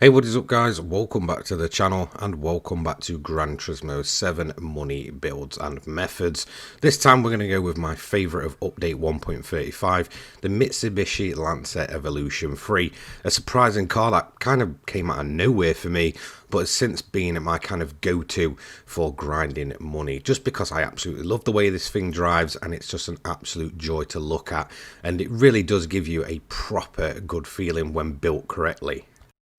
Hey, what is up guys? Welcome back to the channel and welcome back to Gran Turismo 7 money builds and methods. This time we're going to go with my favourite of update 1.35, the Mitsubishi Lancer Evolution 3. A surprising car that kind of came out of nowhere for me, but has since been my kind of go-to for grinding money, just because I absolutely love the way this thing drives and it's just an absolute joy to look at, and it really does give you a proper good feeling when built correctly.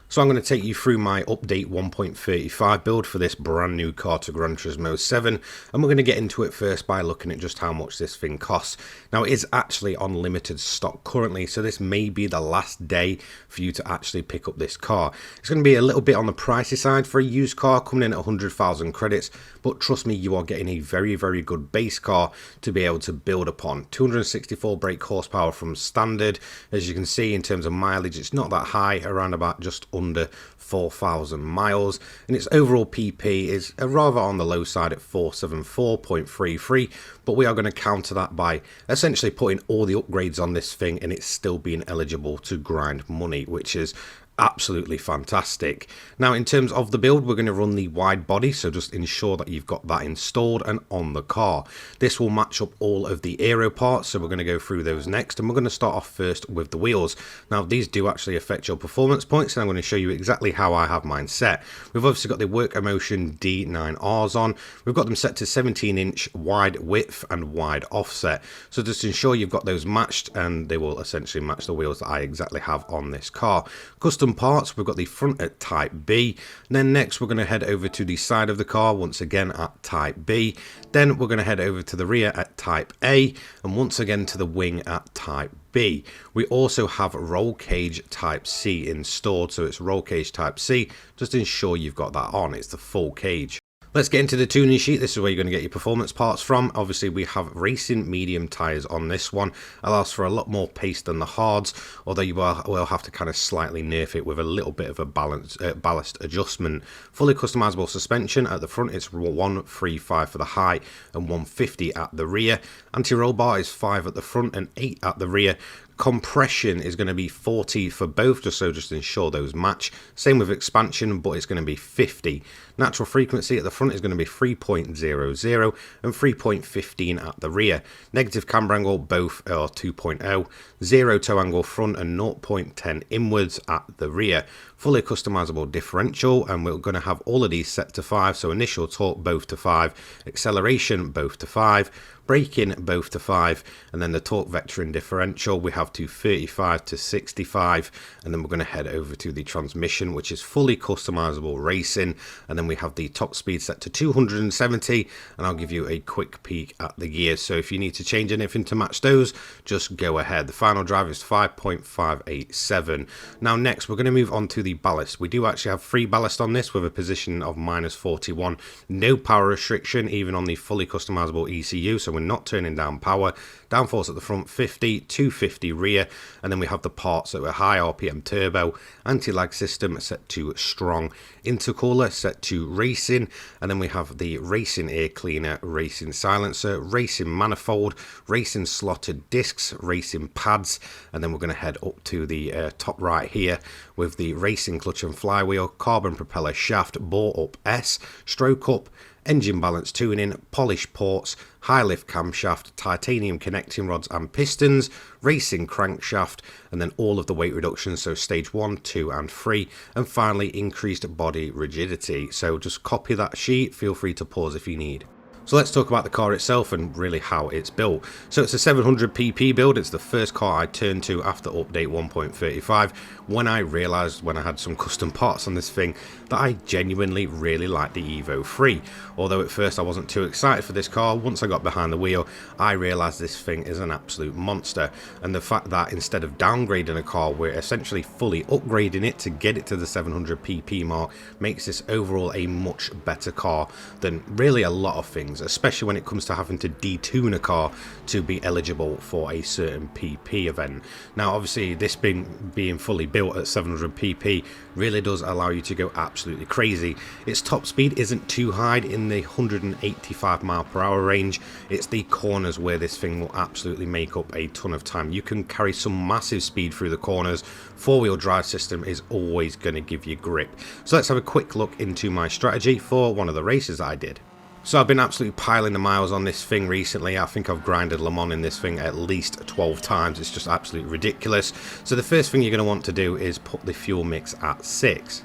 So I'm going to take you through my update 1.35 build for this brand new car to Gran Turismo 7, and we're going to get into it first by looking at just how much this thing costs. Now it is actually on limited stock currently, so this may be the last day for you to actually pick up this car. It's going to be a little bit on the pricey side for a used car, coming in at 100,000 credits, but trust me, you are getting a very good base car to be able to build upon. 264 brake horsepower from standard. As you can see, in terms of mileage, it's not that high, around about just under 4,000 miles, and its overall PP is rather on the low side at 474.33, but we are going to counter that by essentially putting all the upgrades on this thing and it's still being eligible to grind money, which is absolutely fantastic. Now in terms of the build, we're going to run the wide body, so just ensure that you've got that installed and on the car. This will match up all of the aero parts, so we're going to go through those next, and we're going to start off first with the wheels. Now these do actually affect your performance points, and I'm going to show you exactly how I have mine set. We've obviously got the Work Emotion D9Rs on. We've got them set to 17-inch wide width and wide offset, so just ensure you've got those matched, and they will essentially match the wheels that I exactly have on this car. Custom parts, we've got the front at Type B, and then next we're going to head over to the side of the car once again at Type B, then we're going to head over to the rear at Type A, and once again to the wing at Type B. We also have roll cage Type C installed, so it's roll cage Type C. Just ensure you've got that on, it's the full cage. Let's get into the tuning sheet. This is where you're going to get your performance parts from. Obviously, we have racing medium tyres on this one. Allows for a lot more pace than the hards, although you will have to kind of slightly nerf it with a little bit of a ballast adjustment. Fully customizable suspension at the front. It's 135 for the high and 150 at the rear. Anti-roll bar is 5 at the front and 8 at the rear. Compression is going to be 40 for both, just ensure those match. Same with expansion, but it's going to be 50. Natural frequency at the front is going to be 3.00 and 3.15 at the rear. Negative camber angle, both are 2.0. Zero toe angle front and 0.10 inwards at the rear. Fully customizable differential, and we're going to have all of these set to 5. So initial torque both to 5, acceleration both to 5, braking both to 5, and then the torque vectoring differential we have to 35 to 65, and then we're going to head over to the transmission, which is fully customizable racing, and then we have the top speed set to 270, and I'll give you a quick peek at the gears, so if you need to change anything to match those, just go ahead. The final drive is 5.587. Now next we're going to move on to the ballast. We do actually have free ballast on this with a position of -41, no power restriction even on the fully customizable ECU, so we're not turning down power. Downforce at the front 50, 250 rear, and then we have the parts that were high RPM turbo, anti-lag system set to strong, intercooler set to racing, and then we have the racing air cleaner, racing silencer, racing manifold, racing slotted discs, racing pads, and then we're going to head up to the top right here with the racing clutch and flywheel, carbon propeller shaft, bore up S, stroke up, engine balance tuning, polished ports, high lift camshaft, titanium connecting rods and pistons, racing crankshaft, and then all of the weight reductions, so stage 1, 2 and 3, and finally increased body rigidity. So just copy that sheet, feel free to pause if you need. So let's talk about the car itself and really how it's built. So it's a 700 pp build. It's the first car I turned to after update 1.35 when I realised, when I had some custom parts on this thing, that I genuinely really like the Evo 3. Although at first I wasn't too excited for this car, once I got behind the wheel I realised this thing is an absolute monster, and the fact that instead of downgrading a car we're essentially fully upgrading it to get it to the 700 pp mark makes this overall a much better car than really a lot of things things, especially when it comes to having to detune a car to be eligible for a certain PP event. Now obviously this being fully built at 700 PP really does allow you to go absolutely crazy. Its top speed isn't too high in the 185 mile per hour range. It's the corners where this thing will absolutely make up a ton of time. You can carry some massive speed through the corners. Four-wheel drive system is always going to give you grip. So let's have a quick look into my strategy for one of the races that I did. So I've been absolutely piling the miles on this thing recently. I think I've grinded Le Mans in this thing at least 12 times. It's just absolutely ridiculous. So the first thing you're going to want to do is put the fuel mix at 6.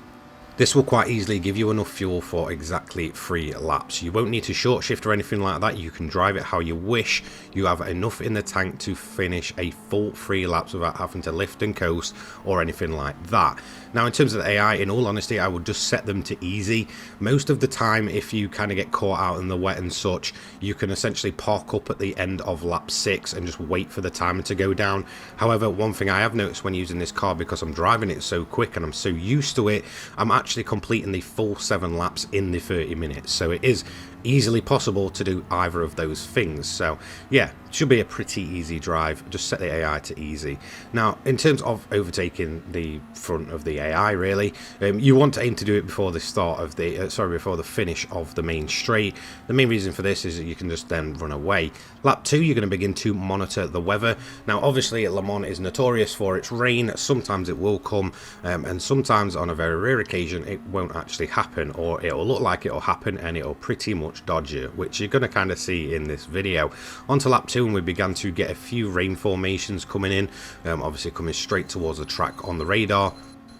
This will quite easily give you enough fuel for exactly 3 laps. You won't need to short shift or anything like that. You can drive it how you wish. You have enough in the tank to finish a full 3 laps without having to lift and coast or anything like that. Now in terms of the AI, in all honesty, I would just set them to easy. Most of the time, if you kind of get caught out in the wet and such, you can essentially park up at the end of lap 6 and just wait for the timer to go down. However, one thing I have noticed when using this car, because I'm driving it so quick and I'm so used to it, I'm actually completing the full 7 laps in the 30 minutes. So it is easily possible to do either of those things. So yeah, should be a pretty easy drive. Just set the AI to easy. Now in terms of overtaking the front of the AI, really, you want to aim to do it before the start of the before the finish of the main straight. The main reason for this is that you can just then run away. Lap 2, you're going to begin to monitor the weather. Now obviously Le Mans is notorious for its rain. Sometimes it will come, and sometimes on a very rare occasion it won't actually happen, or it'll look like it'll happen and it'll pretty much dodge you, which you're going to kind of see in this video. Onto lap 2, and we began to get a few rain formations coming in, obviously coming straight towards the track on the radar.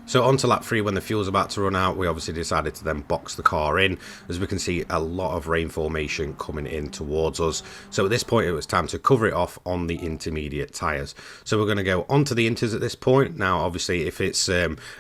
So on to lap 3, when the fuel's about to run out, we obviously decided to then box the car in. As we can see, a lot of rain formation coming in towards us. So at this point, it was time to cover it off on the intermediate tyres. So we're going to go onto the inters at this point. Now, obviously, if it's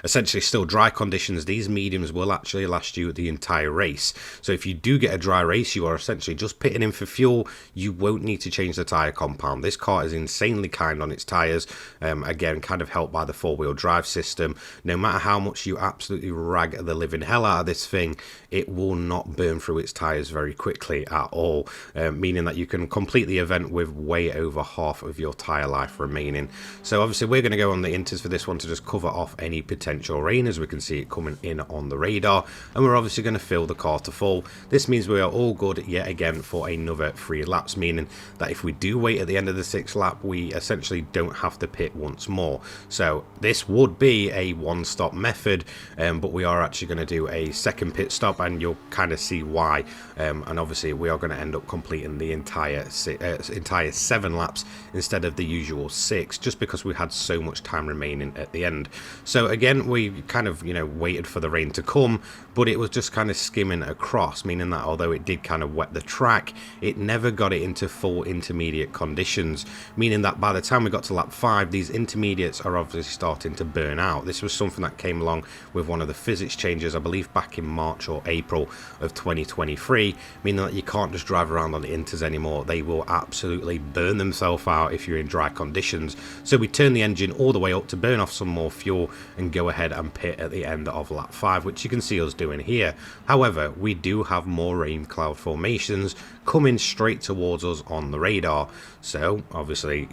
essentially still dry conditions, these mediums will actually last you the entire race. So if you do get a dry race, you are essentially just pitting in for fuel. You won't need to change the tyre compound. This car is insanely kind on its tyres. Again, kind of helped by the four-wheel drive system. No matter how much you absolutely rag the living hell out of this thing, it will not burn through its tyres very quickly at all, meaning that you can complete the event with way over half of your tyre life remaining. So obviously we're going to go on the inters for this one to just cover off any potential rain, as we can see it coming in on the radar, and we're obviously going to fill the car to full. This means we are all good yet again for another 3 laps, meaning that if we do wait at the end of the 6th lap, we essentially don't have to pit once more. So this would be a one-stop method, but we are actually going to do a second pit stop, and you'll kind of see why. And obviously we are going to end up completing the entire 7 laps instead of the usual 6, just because we had so much time remaining at the end. So again, we kind of, waited for the rain to come, but it was just kind of skimming across, meaning that although it did kind of wet the track, it never got it into full intermediate conditions, meaning that by the time we got to lap 5, these intermediates are obviously starting to burn out. This was something that came along with one of the physics changes, I believe back in March or April of 2023, meaning that you can't just drive around on the inters anymore. They will absolutely burn themselves out if you're in dry conditions. So we turn the engine all the way up to burn off some more fuel and go ahead and pit at the end of lap 5, which you can see us doing here. However, we do have more rain cloud formations coming straight towards us on the radar. So obviously,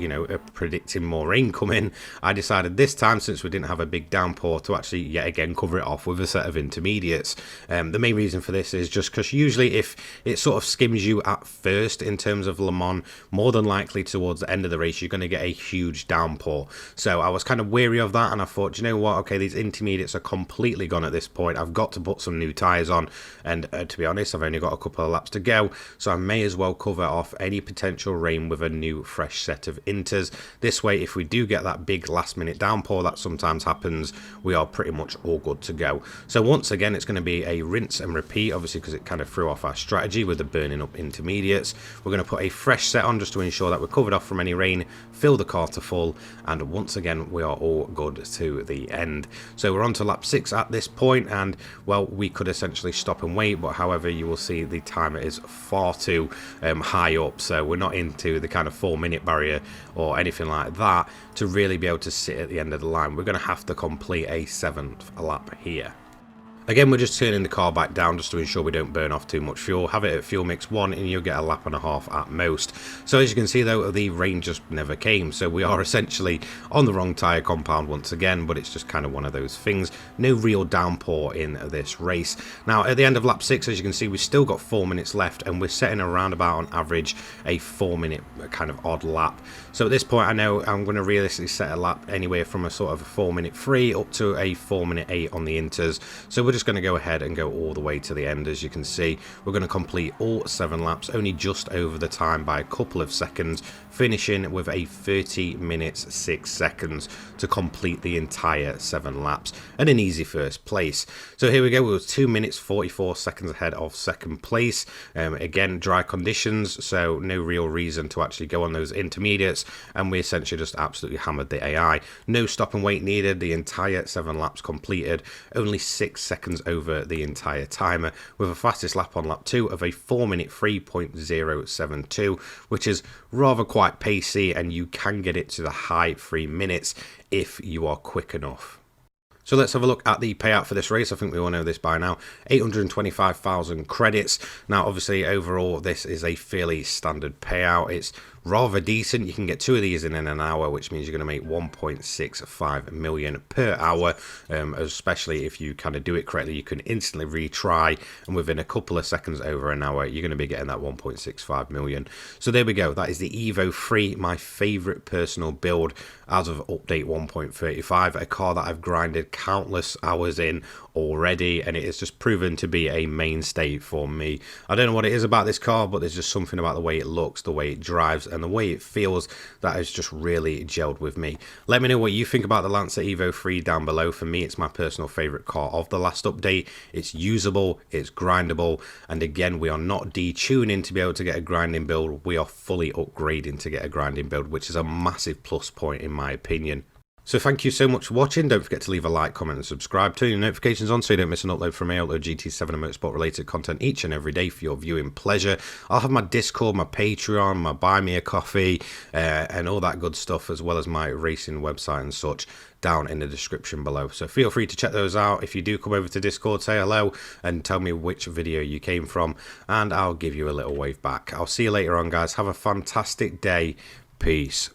predicting more rain coming, I decided this time, since we didn't have a big downpour, to actually yet again cover it off with a set of intermediates. The main reason for this is just because usually if it sort of skims you at first in terms of Le Mans, more than likely towards the end of the race you're going to get a huge downpour. So I was kind of weary of that, and I thought, you know what, okay, these intermediates are completely gone at this point. I've got to put some new tyres on, and to be honest, I've only got a couple of laps to go, so I may as well cover off any potential rain with a new fresh set of inters. This way, if we do get that big last minute downpour that sometimes happens, we are pretty much all good to go. So once again, it's going to be a rinse and repeat, obviously, because it kind of threw off our strategy with the burning up intermediates. We're going to put a fresh set on just to ensure that we're covered off from any rain, fill the car to full, and once again we are all good to the end. So we're on to lap 6 at this point, and well, we could essentially stop and wait, but however, you will see the timer is far too high up, so we're not into the kind of 4-minute barrier or anything like that to really be able to sit at the end of the line. We're going to have to complete a 7th lap here. Again, we're just turning the car back down just to ensure we don't burn off too much fuel. Have it at fuel mix 1 and you'll get a lap and a half at most. So as you can see though, the rain just never came. So we are essentially on the wrong tyre compound once again, but it's just kind of one of those things. No real downpour in this race. Now at the end of lap 6, as you can see, we've still got 4 minutes left and we're setting around about on average a 4-minute kind of odd lap. So at this point I know I'm going to realistically set a lap anywhere from a sort of a 4-minute 3 up to a 4-minute 8 on the inters. So we're just going to go ahead and go all the way to the end. As you can see, we're going to complete all 7 laps, only just over the time by a couple of seconds, finishing with a 30 minutes 6 seconds to complete the entire 7 laps and an easy first place. So here we go, we were 2 minutes 44 seconds ahead of second place. Again, dry conditions, so no real reason to actually go on those intermediates, and we essentially just absolutely hammered the AI. No stop and wait needed, the entire 7 laps completed, only 6 seconds over the entire timer, with a fastest lap on lap 2 of a 4-minute 3.072, which is rather quite pacey, and you can get it to the high 3 minutes if you are quick enough. So let's have a look at the payout for this race. I think we all know this by now. 825,000 credits. Now, obviously, overall, this is a fairly standard payout. It's rather decent. You can get 2 of these in an hour, which means you're going to make 1.65 million per hour, especially if you kind of do it correctly. You can instantly retry, and within a couple of seconds over an hour, you're going to be getting that 1.65 million. So there we go. That is the Evo 3, my favorite personal build as of update 1.35, a car that I've grinded countless hours in already, and it has just proven to be a mainstay for me. I don't know what it is about this car, but there's just something about the way it looks, the way it drives, and the way it feels that has just really gelled with me. Let me know what you think about the Lancer Evo 3 down below. For me, it's my personal favorite car of the last update. It's usable, it's grindable, and again, we are not detuning to be able to get a grinding build. We are fully upgrading to get a grinding build, which is a massive plus point in my opinion. So thank you so much for watching. Don't forget to leave a like, comment and subscribe. Turn your notifications on so you don't miss an upload from me. I upload GT7 and motorsport related content each and every day for your viewing pleasure. I'll have my Discord, my Patreon, my Buy Me a Coffee and all that good stuff, as well as my racing website and such, down in the description below. So feel free to check those out. If you do come over to Discord, say hello and tell me which video you came from, and I'll give you a little wave back. I'll see you later on, guys. Have a fantastic day. Peace.